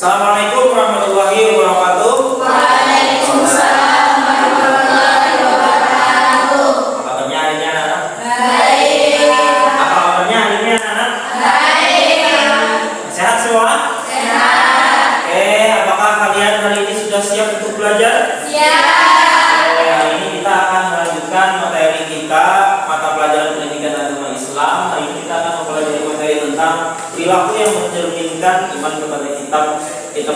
Assalamualaikum warahmatullahi wabarakatuh. Waalaikumsalam warahmatullahi wabarakatuh. Apa kabarnya hari ini anak-anak? Baik. Apa kabarnya hari ini anak-anak? Baik. Sehat semua? Sehat. Oke, apakah kalian hari ini sudah siap untuk belajar? Siap. Oke, hari ini kita akan melanjutkan materi kita, mata pelajaran pendidikan agama Islam. Hari ini kita akan mempelajari materi tentang perilaku yang mencerminkan iman kepada kitab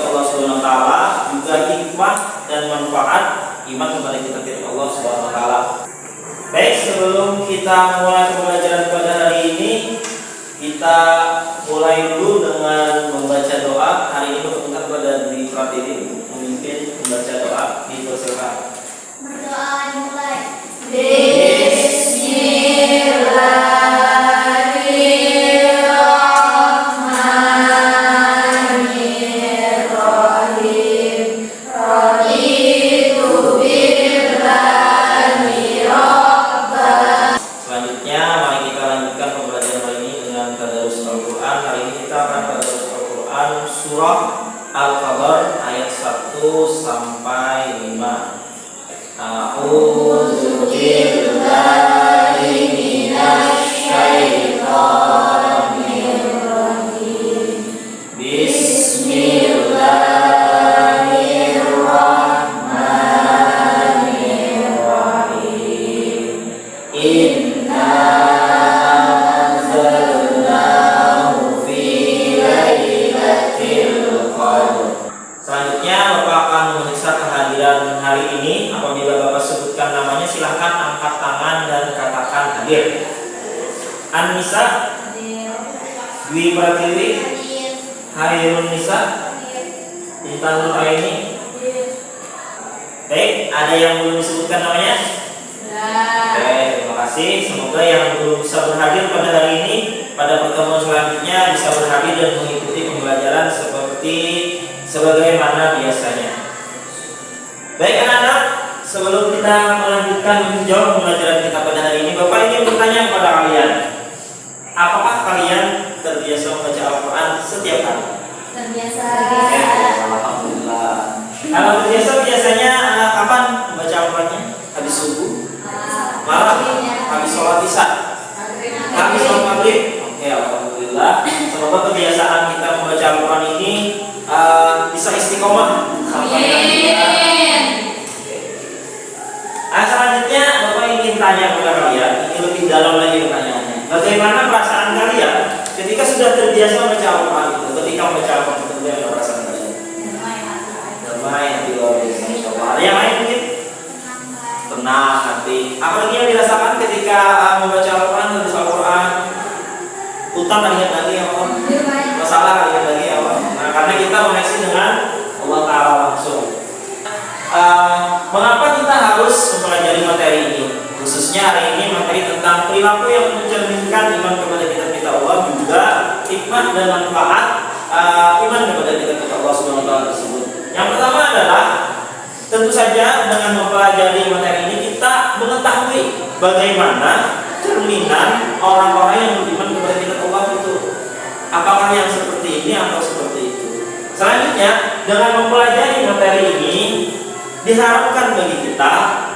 Allah Subhanahu wa taala, juga hikmah dan manfaat iman kepada kitab Allah Subhanahu wa taala. Baik, sebelum kita mulai pembelajaran pada hari ini, kita mulai dulu dengan membaca doa. Hari ini berminta kepada Dwi Pratiwi untuk memimpin membaca doa. Dipersilakan. Berdoa dimulai. Bismillahirrahmanirrahim. Raditu billahi rabban. Selanjutnya, mari kita lanjutkan pembelajaran hari ini dengan tadarus Al-Quran. Hari ini kita akan tadarus Al-Quran surah Al-Qadr ayat 1 sampai 5. A'udzu billahi minasy syaithanir rajim. Bismillahirrahmanirrahim. Inna anzalnahu fi lailatul qadr. Selanjutnya Bapak akan memeriksa kehadiran hari ini. Apabila Bapak sebutkan namanya, silahkan angkat tangan dan katakan hadir. An-Nisa, Dwi Pratiwi, Hairun Nisa, Intan Nuraini. Baik, ada yang belum disebutkan namanya? Oke, terima kasih. Semoga yang belum bisa berhadir pada hari ini, pada pertemuan selanjutnya bisa berhadir dan mengikuti pembelajaran seperti sebagaimana biasanya. Baik anak-anak, sebelum kita melanjutkan menjawab pembelajaran kita pada hari ini, Bapak ingin bertanya kepada kalian, apakah kalian terbiasa membaca Al-Quran setiap hari? Terbiasa. Alhamdulillah. Kalau terbiasa, biasanya kapan membaca Al-Qurannya? Habis subuh? Malam? Habis sholat isya? Habis sholat maghrib? Oke, alhamdulillah. Semoga kebiasaan kita membaca Al-Quran ini bisa istiqomah sampai nanti. Selanjutnya Bapak ingin tanya kepada kalian, ini lebih dalam lagi pertanyaannya. Bagaimana perasaan kalian ketika sudah terbiasa membaca Al-Quran itu? Ketika membaca Al-Quran itu, bagaimana perasaan kalian? Damai hati, luar biasa, Masya Allah. Ada yang lain mungkin? Tenang hati. Apalagi yang dirasakan ketika membaca Al-Quran, menulis Al-Quran? Utang ingat lagi ya Allah. Masalah ingat lagi ya Allah. Nah, karena kita koneksi dengan Allah Ta'ala langsung. Mengapa kita harus mempelajari materi ini? Khususnya hari ini materi tentang perilaku yang mencerminkan iman kepada kitab Allah, juga hikmah dan manfaat iman kepada kitab Allah Subhanahu wa taala tersebut. Yang pertama adalah tentu saja dengan mempelajari materi ini kita mengetahui bagaimana cerminan orang-orang yang beriman kepada kitab Allah itu. Apakah yang seperti ini atau seperti itu? Selanjutnya, dengan mempelajari materi ini diharapkan bagi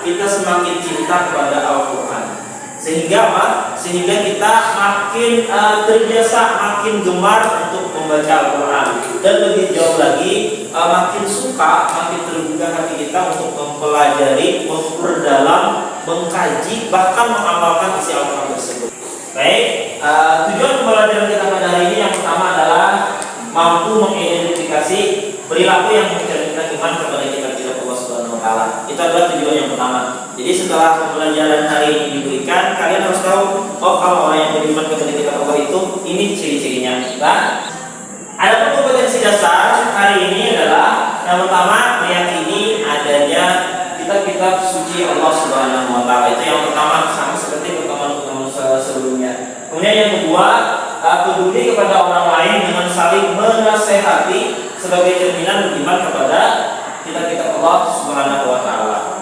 kita semakin cinta kepada Al-Quran. Sehingga apa? Sehingga kita makin terbiasa, makin gemar untuk membaca Al-Quran. Dan lebih jauh lagi, makin suka, makin terbuka hati kita untuk mempelajari, memperdalam, mengkaji, bahkan mengamalkan isi Al-Quran tersebut. Baik, tujuan pembelajaran kita pada hari ini yang pertama adalah mampu mengidentifikasi perilaku yang mencerminkan iman kepada kitab Allah Subhanahu wa taala. Itu adalah tujuan yang pertama. Jadi setelah pembelajaran hari ini diberikan, kalian harus tahu, oh kalau orang yang beriman kepada kitab Allah itu ini ciri-cirinya. Nah, ada kompetensi dasar hari ini adalah yang pertama, meyakini adanya kitab-kitab suci Allah Subhanahu wa taala. Itu yang pertama, sama seperti pertemuan-pertemuan sebelumnya. Kemudian yang kedua, peduli kepada orang lain dengan saling menasehati sebagai cerminan beriman kepada kitab-kitab Allah Subhanahu wa taala.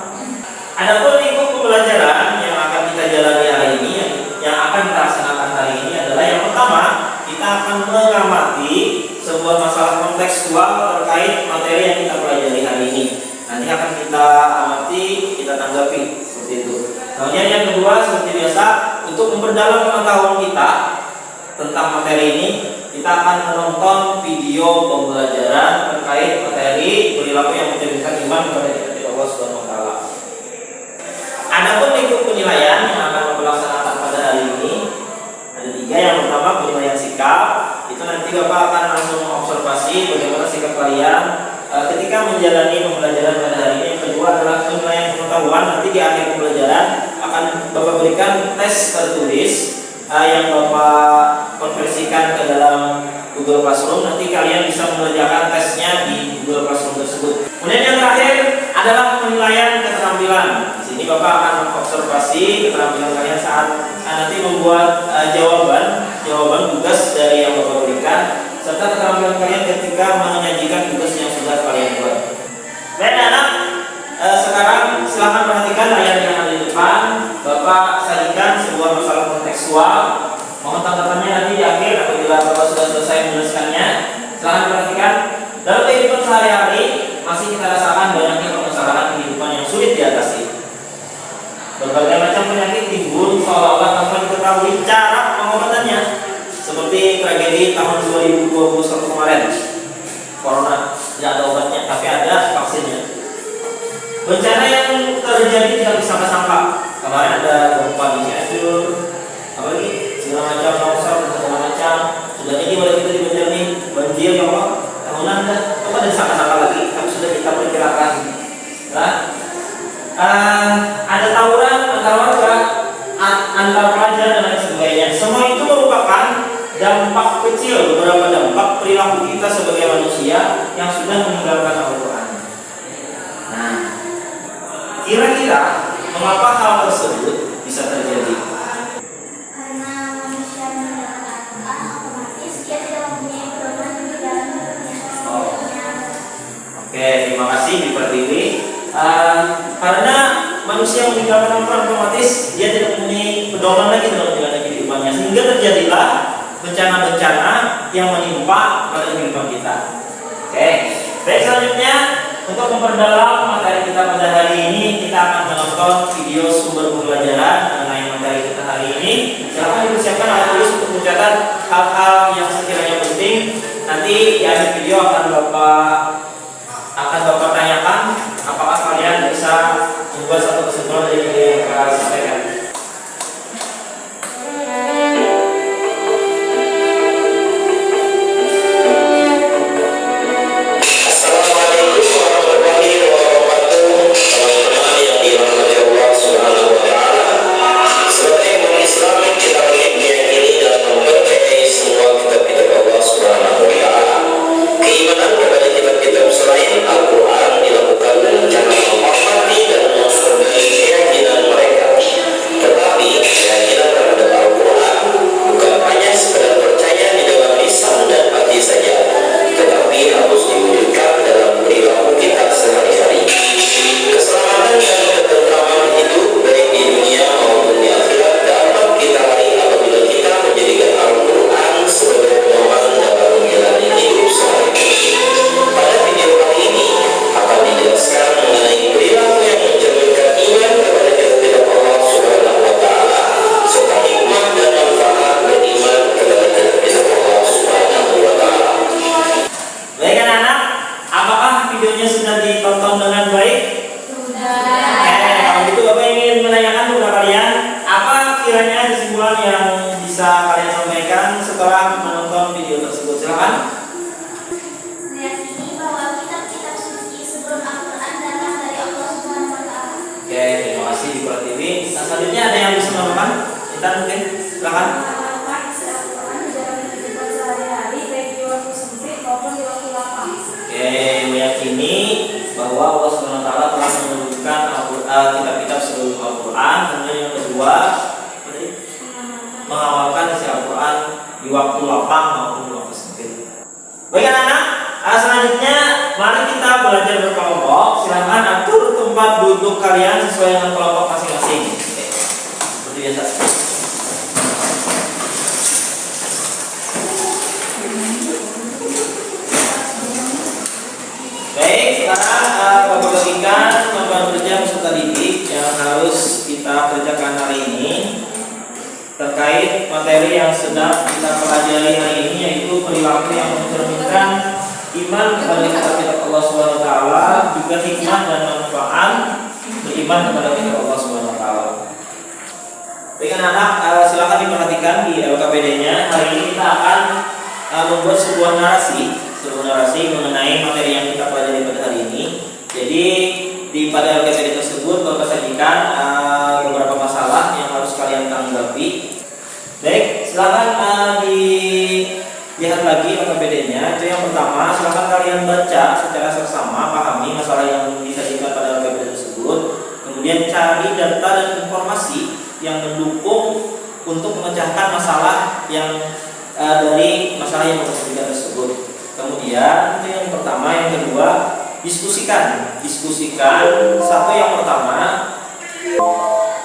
Adapun lingkup pembelajaran yang akan kita jalani hari ini, yang akan kita laksanakan hari ini adalah yang pertama, kita akan mengamati sebuah masalah kontekstual terkait materi yang kita pelajari hari ini. Nanti akan kita amati, kita tanggapi seperti itu. Kemudian yang kedua, seperti biasa, untuk memperdalam pengetahuan kita tentang materi ini, kita akan menonton video pembelajaran terkait materi perilaku yang mencerminkan iman kepada kita Allah Subhanahu wa taala. Adapun bentuk penilaian yang akan melaksanakan pada hari ini ada 3. Yang pertama, penilaian sikap. Itu nanti Bapak akan langsung mengobservasi bagaimana sikap kalian ketika menjalani pembelajaran pada hari ini. Yang kedua adalah penilaian pengetahuan. Nanti di akhir pembelajaran akan Bapak berikan tes tertulis yang Bapak konversikan ke dalam Google Classroom. Nanti kalian bisa mengerjakan tesnya di Google Classroom tersebut. Kemudian yang terakhir adalah penilaian keterampilan. Di sini Bapak akan mengobservasi keterampilan kalian saat nanti membuat jawaban tugas dari yang Bapak berikan, serta keterampilan kalian ketika menyajikan tugas yang sudah kalian buat. Baik anak, sekarang silahkan perhatikan layar yang ada di depan. Bapak sajikan sebuah masalah kontekstual. Mohon tanggapannya nanti di akhir apabila Bapak sudah selesai menjelaskannya. Silahkan perhatikan. Dalam kehidupan sehari-hari masih kita rasakan banyaknya permasalahan kehidupan yang sulit diatasi. Berbagai macam penyakit timbul seolah-olah tanpa diketahui cara pengobatannya, seperti tragedi tahun 2021 kemarin. Corona tidak ada obatnya, tapi ada vaksinnya. Bencana yang terjadi tidak disangka-sangka. Kemarin ada gempa di Cianjur, apalagi segala macam longsor dan segala macam. Sudah jadi oleh kita di Banjarmasin banjir ya Allah tahunan dah. Itu kan disangka-sangka lagi, tapi sudah kita perkirakan. Nah, ada tawuran antara warga, antar pelajar dan lain sebagainya. Semua itu merupakan dampak kecil, beberapa dampak perilaku kita sebagai manusia yang sudah meninggalkan Al-Quran. Nah, kira-kira mengapa hal tersebut bisa terjadi? Karena manusia meninggalkan Al-Quran, otomatis dia tidak mempunyai pedoman di dalam hidupnya. Oke, terima kasih Ibu Pertiwi. Karena manusia meninggalkan Al-Quran, otomatis dia tidak mempunyai pedoman lagi dalam menjalani kehidupannya, sehingga terjadilah bencana-bencana yang menimpa pada kehidupan kita. Oke, baik, selanjutnya untuk memperdalam materi kita pada hari ini, kita akan menonton video sumber pembelajaran mengenai materi kita hari ini. Silakan dipersiapkan alat tulis untuk mencatat hal-hal yang sekiranya penting. Nanti di akhir video akan Bapak tanyakan apakah kalian bisa membuat satu kesimpulan dari video yang kita sampaikan. Assalamualaikum warahmatullahi wabarakatuh. Teman-teman yang dirahmati Allah Subhanahu wa taala. Sebagai umat Islam, kita meyakini dan mempercayai semua kitab-kitab Allah Subhanahu wa taala. Keimanan kepada kitab-kitab selain Al-Quran dilakukan dengan cara menghormati dan menghargai keyakinan mereka. Tetapi keyakinan terhadap Al-Quran bukan hanya sekedar percaya di dalam lisan dan hati saja, tetapi harus diwujudkan dalam perilaku kita sehari-hari. Keselamatan dan ketentraman hidup baik di dunia maupun di akhirat dapat kita raih apabila kita menjadikan Al-Quran sebagai pedoman dalam menjalani hidup sehari-hari. Pada video kali ini akan dijelaskan mengenai perilaku yang mencerminkan iman kepada kitab Allah Subhanahu wa taala serta hikmah dan manfaat beriman kepada kitab Allah Subhanahu wa taala. Baik anak-anak, apakah videonya sudah ditonton dengan baik? Kalau gitu Bapak ingin menanyakan kepada kalian, apa kiranya kesimpulan yang bisa kalian sampaikan setelah menonton video tersebut? Silakan. Meyakini bahwa kitab-kitab suci sebelum Al-Quran datang dari Allah Subhanahu wa taala. Oke, terima kasih di TV. Nah, selanjutnya ada yang bisa menambahkan? Kita mungkin silakan. Al-Quran dalam kehidupan sehari-hari baik di waktu sempit maupun di waktu lapang. Oke, meyakini bahwa Allah Subhanahu wa taala telah menurunkan kitab-kitab sebelum Al-Quran. Kemudian yang kedua, mengamalkan isi Al-Quran di waktu lapang maupun di waktu sempit. Baik anak-anak, selanjutnya mari kita belajar berkelompok. Silakan atur tempat duduk kalian sesuai dengan kelompok masing-masing. Oke, seperti biasa. Baik, sekarang Bapak bagikan lembaran kerja peserta didik yang harus kita kerjakan hari ini terkait materi yang sedang kita pelajari hari ini, yaitu perilaku yang mencerminkan iman kepada kitab Allah Subhanahu wa taala, juga hikmah dan manfaat beriman kepada kitab Allah Subhanahu wa taala. Baik anak-anak, silakan diperhatikan di LKPD-nya. Hari ini kita akan membuat sebuah narasi mengenai materi yang kita pelajari pada hari ini. Jadi pada LKPD tersebut Bapak sajikan beberapa masalah yang harus kalian tanggapi. Baik, silakan dilihat lagi LKPD-nya. Itu yang pertama, silakan kalian baca secara seksama, pahami masalah yang disajikan pada LKPD tersebut. Kemudian cari data dan informasi yang mendukung untuk memecahkan masalah yang dari masalah yang berbeda tersebut. Kemudian itu yang pertama, yang kedua diskusikan satu.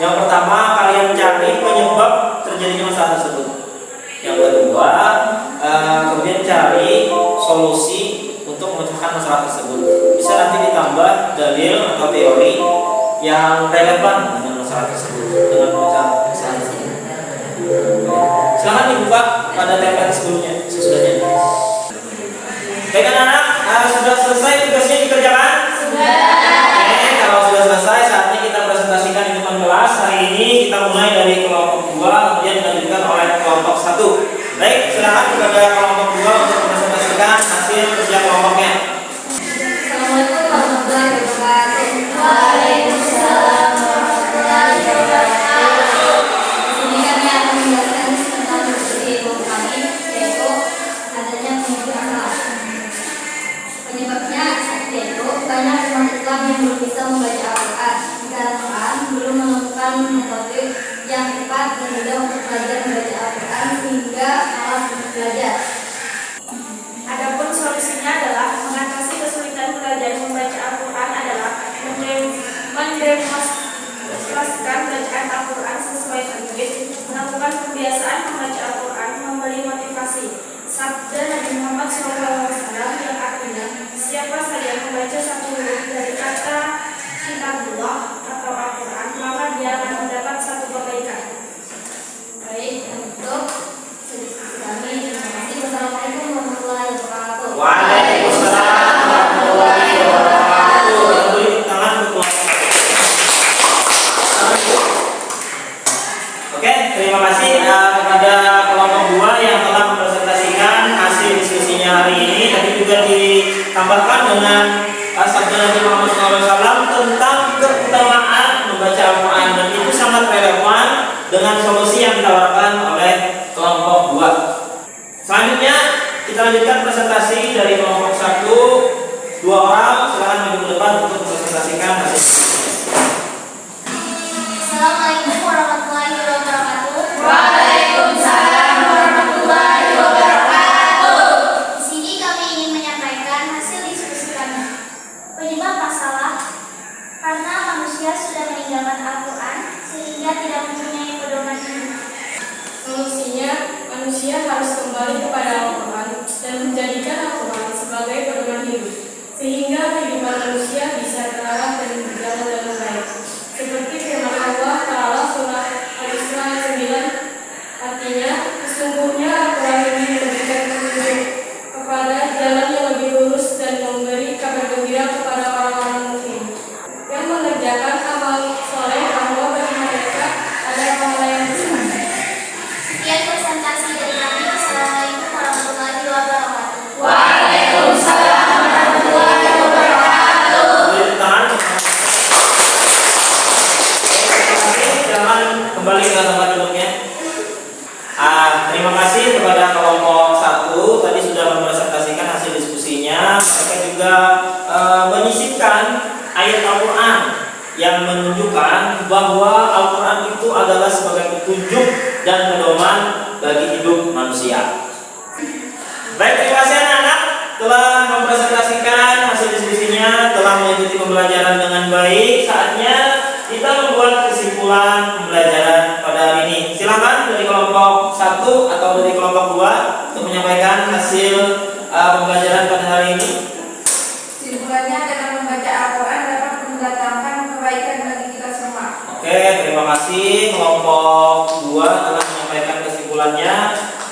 Yang pertama kalian cari penyebab terjadinya masalah tersebut. Yang kedua kemudian cari solusi untuk memecahkan masalah tersebut. Bisa nanti ditambah dalil atau teori yang relevan dengan masalah tersebut, dengan pemecahan masalah tersebut. Silahkan dibuka pada template sesudahnya. Baik anak-anak, sudah selesai tugasnya dikerjakan? Sudah. Oke, kalau sudah selesai, saatnya kita presentasikan di depan kelas. Hari ini kita mulai dari kelompok 2, kemudian dilanjutkan oleh kelompok 1. Baik, silakan kepada kelompok 2 untuk mempresentasikan hasil kerja kelompoknya. Assalamualaikum warahmatullahi wabarakatuh. Waalaikumsalam warahmatullahi wabarakatuh. Di sini kami akan menjelaskan tentang tugas kelompok kami, yaitu adanya penyebab masalah. Penyebabnya yaitu banyak umat Islam yang belum bisa membaca Al-Quran. Dikarenakan belum menemukan metode yang tepat dan mudah untuk belajar membaca Al-Quran sehingga malas untuk belajar. Adapun solusinya adalah mengatasi kesulitan belajar membaca Al-Quran adalah mendemonstrasikan bacaan Al-Quran sesuai tajwid, melakukan kebiasaan membaca Al-Quran, memberi motivasi. Sabda Nabi Muhammad SAW yang artinya, siapa saja membaca satu huruf dari kata Kitabullah atau Al-Quran, maka dia akan mendapat satu kebaikan. Baik, untuk sedikit kami, terima kasih. Wassalamualaikum warahmatullahi wabarakatuh. Waalaikumsalam warahmatullahi wabarakatuh. Beri tangan untuk Oke, terima kasih kepada kelompok 2 yang telah mempresentasikan hasil diskusinya hari ini. Tadi juga ditambahkan dengan sabda Nabi Muhammad SAW tentang keutamaan membaca Al-Quran, dan itu sangat relevan dengan solusi yang ditawarkan oleh kelompok 2. Selanjutnya kita lanjutkan presentasi dari kelompok 1. 2 orang silakan maju ke depan untuk mempresentasikan hasil. Assalamualaikum warahmatullahi wabarakatuh. Waalaikumsalam warahmatullahi wabarakatuh. Di sini kami ingin menyampaikan hasil diskusi kami. Penyebab masalah karena manusia sudah meninggalkan Al-Quran sehingga tidak mempunyai pedoman hidup. Solusinya, manusia harus kembali kepada Al-Quran dan menjadikan Al-Quran sebagai pedoman hidup, sehingga kehidupan manusia bisa terarah dan berjalan dengan baik. Seperti firman Allah Ta'ala surah Al-Isra 9, artinya, sesungguhnya Al-Quran ini memberikan petunjuk kepada jalan yang lebih lurus dan memberi kabar gembira kepada orang-orang mukmin yang mengerjakan amal soleh, bahwa bagi mereka ada pahala yang besar. Sekian presentasi dari kami. Assalamualaikum warahmatullahi wabarakatuh. Waalaikumsalam warahmatullahi wabarakatuh. Beri tangan. Jangan kembali ke tempat duduknya. Terima kasih kepada kelompok 1. Tadi sudah mempresentasikan hasil diskusinya. Mereka juga menyisipkan ayat Al-Quran yang menunjukkan bahwa Al-Quran itu adalah sebagai petunjuk dan pedoman bagi hidup manusia. Baik, terima kasih anak-anak telah mempresentasikan hasil diskusinya, telah mengikuti pembelajaran dengan baik. Saatnya kita membuat kesimpulan pembelajaran pada hari ini. Silakan dari kelompok 1 atau dari kelompok 2 untuk menyampaikan hasil pembelajaran pada hari ini. Kesimpulannya kelompok 2 telah menyampaikan kesimpulannya.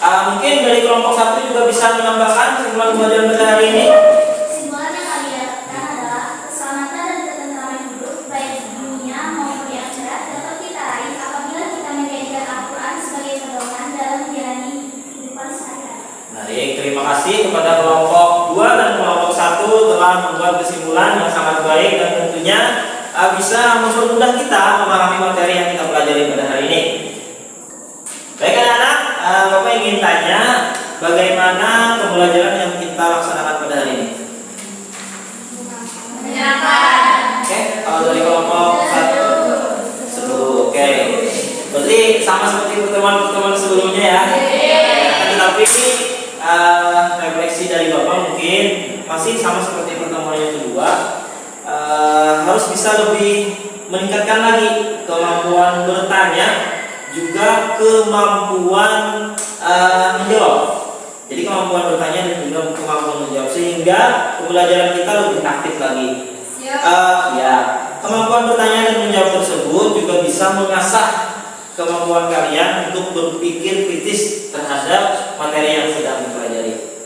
Mungkin dari kelompok 1 juga bisa menambahkan kesimpulan pembelajaran pada hari ini. Kesimpulan yang kami dapatkan adalah keselamatan dan ketentraman hidup baik di dunia maupun di akhirat dapat kita raih apabila kita menjadikan Al-Quran sebagai pedoman dalam menjalani kehidupan sehari-hari. Baik, terima kasih kepada kelompok 2 dan kelompok 1 telah membuat kesimpulan yang sangat baik dan tentunya bisa mempermudah kita memahami materi yang kita pelajari pada hari ini. Baik anak-anak, Bapak ingin tanya bagaimana pembelajaran yang kita laksanakan pada hari ini? Menyenangkan. Oke, kalau dari kelompok 1 seru. Oke, berarti sama seperti pertemuan-pertemuan sebelumnya ya. Tetapi refleksi dari Bapak mungkin masih sama seperti pertemuan yang kedua. Harus bisa lebih meningkatkan lagi kemampuan bertanya, juga kemampuan menjawab. Jadi kemampuan bertanya dan juga kemampuan menjawab sehingga pembelajaran kita lebih aktif lagi. Ya, kemampuan bertanya dan menjawab tersebut juga bisa mengasah kemampuan kalian untuk berpikir kritis terhadap materi yang sedang dipelajari.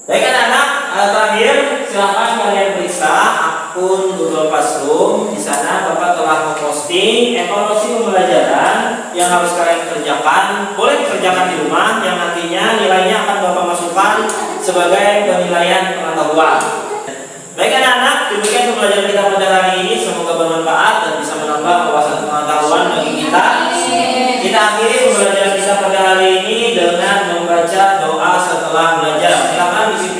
Baik anak-anak, terakhir silakan kalian periksa akun Google Classroom. Di sana Bapak telah memposting evaluasi pembelajaran yang harus kalian kerjakan. Boleh dikerjakan di rumah, yang nantinya nilainya akan Bapak masukkan sebagai penilaian pengetahuan. Baik anak-anak, demikian pembelajaran kita pada hari ini. Semoga bermanfaat dan bisa menambah wawasan pengetahuan bagi kita. Kita akhiri pembelajaran kita pada hari ini dengan membaca doa setelah belajar. Silakan dipimpin